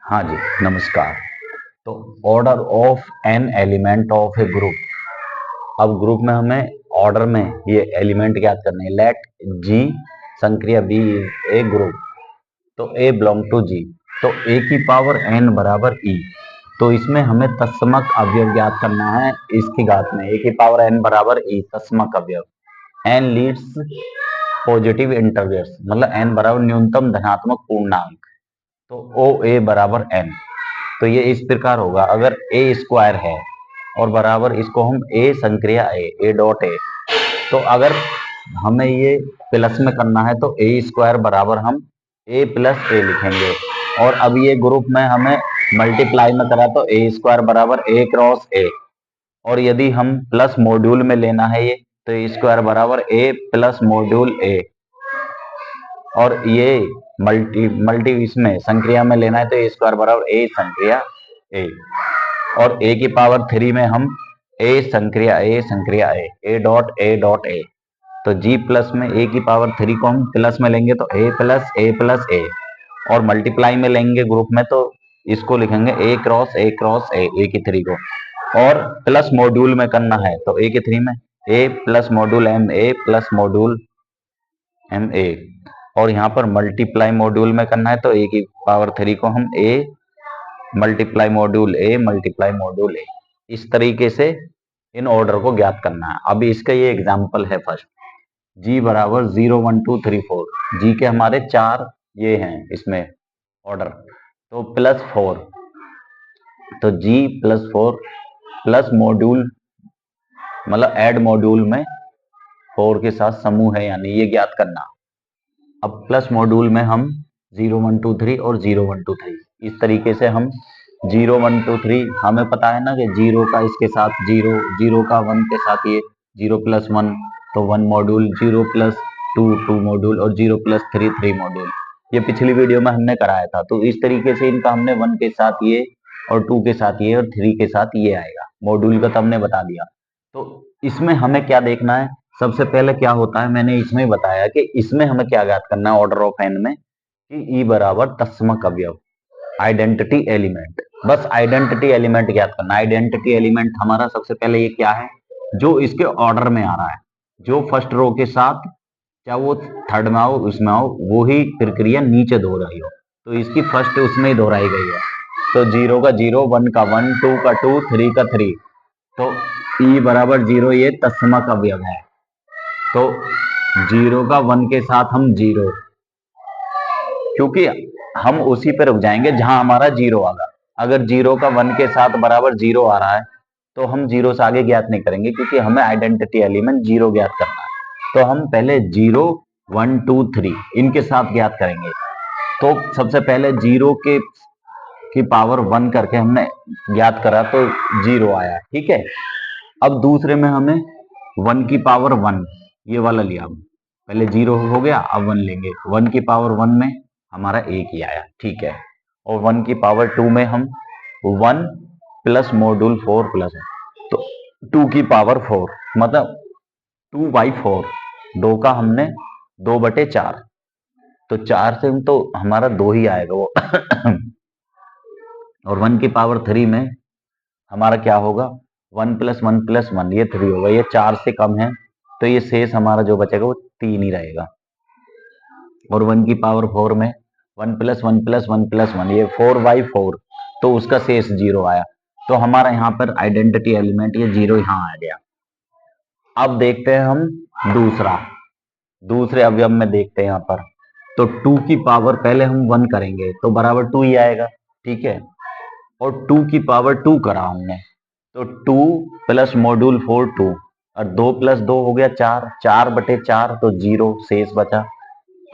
हाँ जी, नमस्कार। तो order of an element of a group. अब ग्रुप में हमें ऑर्डर में ये एलिमेंट ज्ञात करने हैं। लेट जी संक्रिया बी इज ए ग्रुप, तो ए बिलोंग टू जी, तो ए की पावर एन बराबर ई। तो इसमें हमें तत्समक अवयव ज्ञात करना है। इसकी घात में ए की पावर एन बराबर ई तत्समक अवयव। एन लीड्स पॉजिटिव इंटरवल्स, मतलब एन बराबर न्यूनतम धनात्मक पूर्णांक, तो ओ ए बराबर एन। तो ये इस प्रकार होगा, अगर ए स्क्वायर है और बराबर इसको हम ए संक्रिया ए डॉट ए, तो अगर हमें ये प्लस में करना है तो ए स्क्वायर बराबर हम ए प्लस ए लिखेंगे। और अब ये ग्रुप में हमें मल्टीप्लाई में करा तो ए स्क्वायर बराबर ए क्रॉस ए। और यदि हम प्लस मॉड्यूल में लेना है ये, तो ए स्क्वायर बराबर ए प्लस मॉड्यूल ए। और ये मल्टी मल्टी इसमें संक्रिया में लेना है तो ए स्क्वायर बराबर ए संक्रिया ए। और ए की पावर 3 में हम ए संक्रिया ए डॉट ए। तो जी प्लस में ए की पावर 3 को हम प्लस में लेंगे तो ए प्लस ए। और मल्टीप्लाई में लेंगे ग्रुप में तो इसको लिखेंगे ए क्रॉस ए की 3 को। और प्लस मॉड्यूल में करना है तो ए की 3 में ए प्लस मॉड्यूल एम ए। और यहाँ पर मल्टीप्लाई मॉड्यूल में करना है तो ए की पावर 3 को हम ए मल्टीप्लाई मॉड्यूल ए। इस तरीके से इन ऑर्डर को ज्ञात करना है। अभी इसका ये एग्जाम्पल है फर्स्ट, जी बराबर 0 1 2 3 4। जी के हमारे 4 ये हैं इसमें ऑर्डर, तो प्लस 4, तो जी प्लस 4 प्लस मॉड्यूल, मतलब ऐड मॉड्यूल में 4 के साथ समूह है, यानी ये ज्ञात करना। अब प्लस मॉड्यूल में हम 0 1 2 3 और 0 1 2 3 इस तरीके से हम 0 1 2 3 हमें पता है ना कि 0 का इसके साथ 0, 0 का 1 के साथ ये 0 प्लस 1, तो 1 मॉड्यूल, 0 प्लस 2 2 मॉड्यूल और 0 प्लस 3 3 मॉड्यूल। ये पिछली वीडियो में हमने कराया था। तो इस तरीके से इनका हमने 1 के साथ ये और 2 के साथ ये और 3 के साथ ये आएगा। मॉड्यूल का तो हमने बता दिया। तो इसमें हमें क्या देखना है, सबसे पहले क्या होता है मैंने इसमें बताया कि इसमें हमें क्या ज्ञात करना है ऑर्डर ऑफ एन में, कि ई बराबर तत्समक अवयव, आइडेंटिटी एलिमेंट। बस आइडेंटिटी एलिमेंट ज्ञात करना। आइडेंटिटी एलिमेंट हमारा सबसे पहले ये क्या है, जो इसके ऑर्डर में आ रहा है, जो फर्स्ट रो के साथ, चाहे वो थर्ड में आओ उसमें आओ, वो ही प्रक्रिया नीचे दोहराई हो, तो इसकी फर्स्ट उसमें ही दोहराई गई है। तो 0 का 0, 1 का 1, 2 का 2, 3 का 3, तो ई बराबर 0 ये तत्समक अवयव है। तो 0 का 1 के साथ हम 0, क्योंकि हम उसी पे रुक जाएंगे जहां हमारा 0 आगा। अगर 0 का 1 के साथ बराबर 0 आ रहा है तो हम 0 से आगे ज्ञात नहीं करेंगे, क्योंकि हमें आइडेंटिटी एलिमेंट 0 ज्ञात करना है। तो हम पहले 0 1 2 3 इनके साथ ज्ञात करेंगे। तो सबसे पहले 0 की पावर 1 करके हमने ज्ञात करा तो 0 आया, ठीक है। अब दूसरे में हमें 1 की पावर 1 ये वाला लिया, पहले 0 हो गया, अब 1 लेंगे। 1 की पावर 1 में हमारा 1 ही आया, ठीक है। और 1 की पावर 2 में हम 1 प्लस मॉड्यूल 4 प्लस, तो 2 की पावर 4, मतलब 2/4, 2 का हमने 2/4, तो 4 से तो हमारा 2 ही आएगा वो। और 1 की पावर 3 में हमारा क्या होगा, 1 प्लस 1 प्लस 1 ये 3 होगा, ये 4 से कम है, तो ये शेष हमारा जो बचेगा वो 3 ही रहेगा। और 1 की पावर 4 में 1 प्लस 1 प्लस 1 प्लस 1 ये 4/4, तो उसका शेष 0 आया। तो हमारा यहाँ पर आइडेंटिटी एलिमेंट ये 0 यहाँ आ गया। अब देखते हैं हम दूसरे अवयव में देखते हैं यहाँ पर। तो 2 की पावर पहले हम 1 करेंगे तो बराबर 2 ही आएगा, ठीक है। और 2 की पावर 2 करा हमने, तो 2 प्लस मॉड्यूल 4 2, और 2 प्लस 2 हो गया 4, 4/4, तो 0 शेष बचा।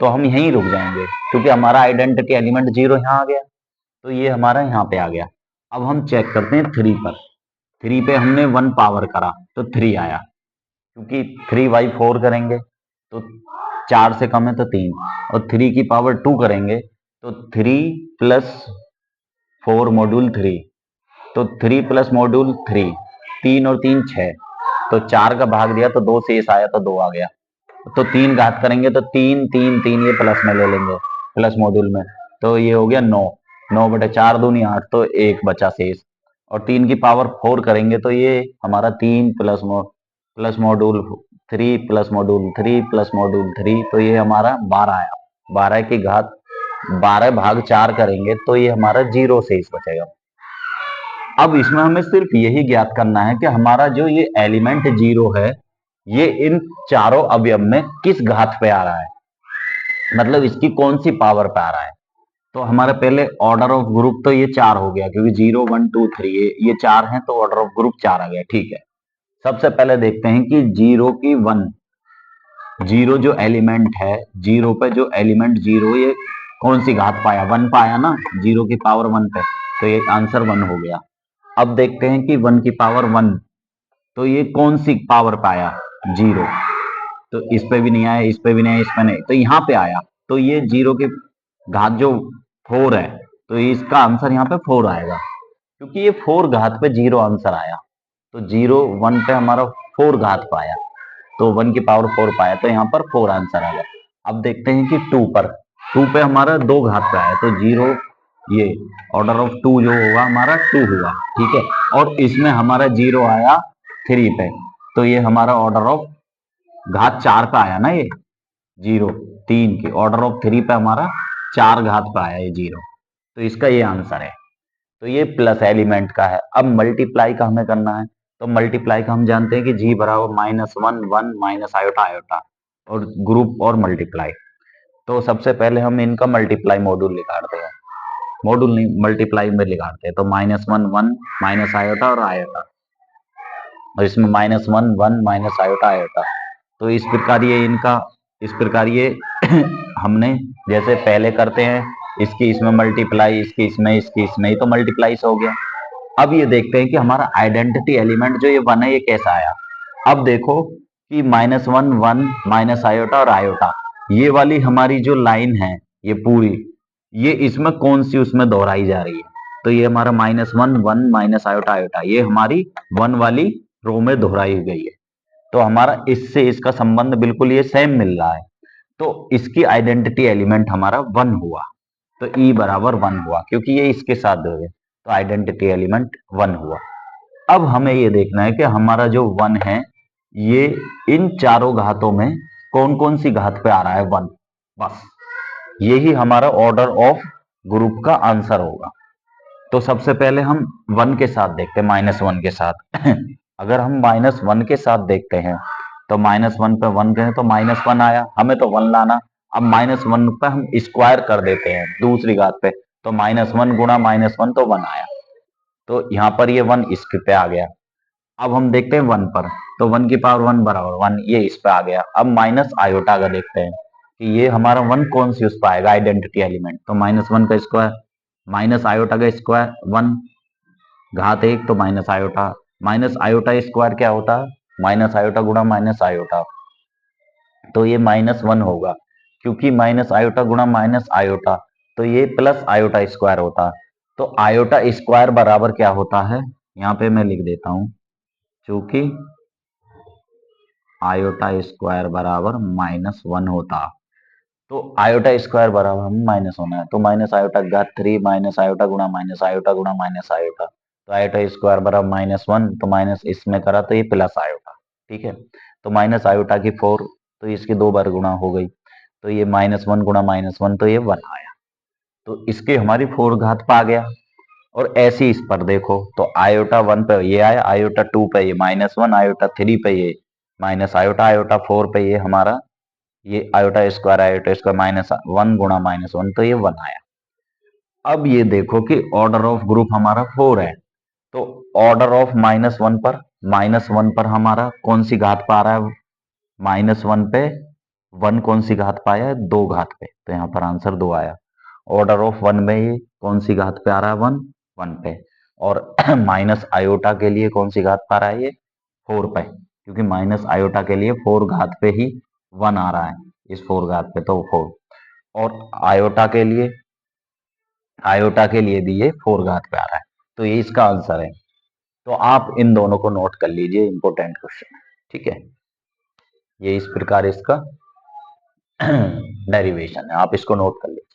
तो हम यहीं रुक जाएंगे, क्योंकि हमारा आइडेंटिटी एलिमेंट 0 यहाँ आ गया, तो ये हमारा यहाँ पे आ गया। अब हम चेक करते हैं 3 पर। 3 पे हमने 1 पावर करा तो 3 आया, क्योंकि 3/4 करेंगे तो 4 से कम है तो 3, और 3 की पावर 2 करेंगे तो 3 प्लस 4 मॉड्यूल 3, तो 3 प्लस मॉड्यूल 3, 3 और 3 6, तो 4 का भाग दिया तो 2 शेष आया तो 2 आ गया। तो 3 घात करेंगे तो 3 3 3 ये प्लस में ले लेंगे, प्लस मॉड्यूल में, तो ये हो गया 9, 9/4 दूनी 8, तो 1 बचा शेष। और 3 की पावर 4 करेंगे तो ये हमारा 3 plus module 3 plus module 3 plus module 3, तो ये हमारा 12 आया। 12 की घात 12/4 करेंगे तो ये हमारा 0 शेष बचेगा। अब इसमें हमें सिर्फ यही ज्ञात करना है कि हमारा जो ये एलिमेंट 0 है ये इन चारों अवयव में किस घात पे आ रहा है, मतलब इसकी कौन सी पावर पे आ रहा है। तो हमारे पहले ऑर्डर ऑफ ग्रुप तो ये 4 हो गया, क्योंकि 0 1 2 3 ये 4 हैं, तो ऑर्डर ऑफ ग्रुप 4 आ गया। ठीक है, सबसे पहले देखते हैं कि 0 की 1, 0 जो एलिमेंट है, 0 पे जो एलिमेंट 0 ये कौन सी घात पाया, 1 पाया ना, 0 की पावर 1 पे, तो ये आंसर 1 हो गया। अब देखते हैं कि 1 की पावर 1, तो ये कौन सी पावर पाया, 0, तो इस पे भी नहीं आया, इस पे भी नहीं आया, इस पे नहीं, तो यहाँ पे आया, तो ये 0 की घात जो 4 है, तो इसका आंसर यहाँ पे 4 आएगा, क्योंकि ये 4 घात पे 0 आंसर आया। तो 0 1 पे हमारा 4 घात पाया, तो 1 की पावर 4 पाया, तो यहाँ पर 4 आंसर आ गया। अब देखते हैं कि 2 पर, 2 पे हमारा 2 घात पे आया, तो 0, ये ऑर्डर ऑफ 2 जो होगा हमारा 2 हुआ। ठीक है, और इसमें हमारा 0 आया 3 पे, तो ये हमारा ऑर्डर ऑफ घात 4 पे आया ना, ये 0 3 की ऑर्डर ऑफ 3 पे हमारा 4 घात पे आया ये 0, तो इसका ये आंसर है। तो ये प्लस एलिमेंट का है। अब मल्टीप्लाई का हमें करना है, तो मल्टीप्लाई का हम जानते हैं कि जी बराबर -1 1 माइनस आयोटा आयोटा, और ग्रुप और मल्टीप्लाई। तो सबसे पहले हम इनका मल्टीप्लाई मॉड्यूल निकालते हैं, मॉड्यूल नहीं मल्टीप्लाई में निकालते हैं, तो -1 1 माइनस आयोटा और आयोटा, और इसमें -1 1 माइनस आयोटा आयोटा, तो इस प्रकार ये इनका, इस प्रकार ये हमने जैसे पहले करते हैं, इसकी इसमें मल्टीप्लाई, इसकी इसमें, इसकी इसमें, तो मल्टीप्लाई से हो गया। अब ये देखते हैं कि हमारा आइडेंटिटी एलिमेंट जो ये 1 है ये कैसा आया। अब देखो कि -1 1 माइनस आयोटा और आयोटा, ये वाली हमारी जो लाइन है ये पूरी, ये इसमें कौन सी उसमें दोहराई जा रही है, तो ये हमारा -1 1 माइनस आयोटा आयोटा ये हमारी 1 वाली रो में दोहराई गई है, तो हमारा इससे इसका संबंध बिल्कुल ये सेम मिल रहा है, तो इसकी आइडेंटिटी एलिमेंट हमारा 1 हुआ, तो ई बराबर 1 हुआ, क्योंकि ये इसके साथ दो है, तो आइडेंटिटी एलिमेंट 1 हुआ। अब हमें ये देखना है कि हमारा जो 1 है ये इन चारों घातों में कौन कौन सी घात पे आ रहा है 1, बस यही हमारा ऑर्डर ऑफ ग्रुप का आंसर होगा। तो सबसे पहले हम 1 के साथ देखते हैं, -1 के साथ अगर हम -1 के साथ देखते हैं, तो -1 पे 1 गए तो -1 आया, हमें तो 1 लाना। अब -1 पे हम स्क्वायर कर देते हैं दूसरी घात पे, तो -1 गुणा -1 तो 1 आया, तो यहाँ पर ये 1 इसके पे आ गया। अब हम देखते हैं 1 पर, तो 1 की पावर 1 बराबर 1, ये इस पे आ गया। अब माइनस आयोटा का देखते हैं कि ये हमारा 1 कौन सी उस पर आएगा आइडेंटिटी एलिमेंट, तो -1 का स्क्वायर माइनस आयोटा का स्क्वायर 1 घात 1, तो minus iota, minus iota square क्या होता है, माइनस आयोटा गुणा माइनस आयोटा, तो ये -1 होगा, क्योंकि माइनस आयोटा गुणा माइनस आयोटा, तो ये प्लस आयोटा स्क्वायर होता, तो आयोटा स्क्वायर बराबर क्या होता है, यहाँ पे मैं लिख देता हूं, क्योंकि आयोटा स्क्वायर बराबर -1 होता, तो आयोटा स्क्वायर बराबर हम माइनस होना है, तो माइनस आयोटा घात 3 माइनस आयोटा गुणा माइनस आयोटा, तो आयोटा स्क्वायर बराबर -1, तो माइनस इसमें करा तो ये प्लस आयोटा। ठीक है, तो माइनस आयोटा की 4, तो इसकी 2 बार गुणा हो गई, तो ये -1 गुणा -1, तो ये 1 आया, तो इसके हमारी 4 घात पा गया। और ऐसे ही इस पर देखो, तो आयोटा 1 पे ये आया, आयोटा 2 पे ये -1, आयोटा 3 पे ये माइनस आयोटा, आयोटा 4 पे ये हमारा ये आयोटा स्क्वायर -1 गुणा -1, तो ये 1 आया। अब ये देखो कि ऑर्डर ऑफ ग्रुप हमारा 4 है, तो ऑर्डर ऑफ -1 पर हमारा कौन सी घात पा रहा है, -1 पे 1 कौन सी घात पाया है, 2 घात पे, तो यहाँ पर आंसर 2 आया। ऑर्डर ऑफ 1 में ये कौन सी घात पे आ रहा है, 1 पे, और माइनस आयोटा के लिए कौन सी घात पा रहा है, ये 4 पे, क्योंकि माइनस आयोटा के लिए 4 घात पे ही 1 आ रहा है, इस 4 घात पे, तो 4, और आयोटा के लिए भी ये 4 घात पे आ रहा है, तो ये इसका आंसर है। तो आप इन दोनों को नोट कर लीजिए, इंपॉर्टेंट क्वेश्चन। ठीक है, ये इस प्रकार इसका डेरिवेशन है, आप इसको नोट कर लीजिए।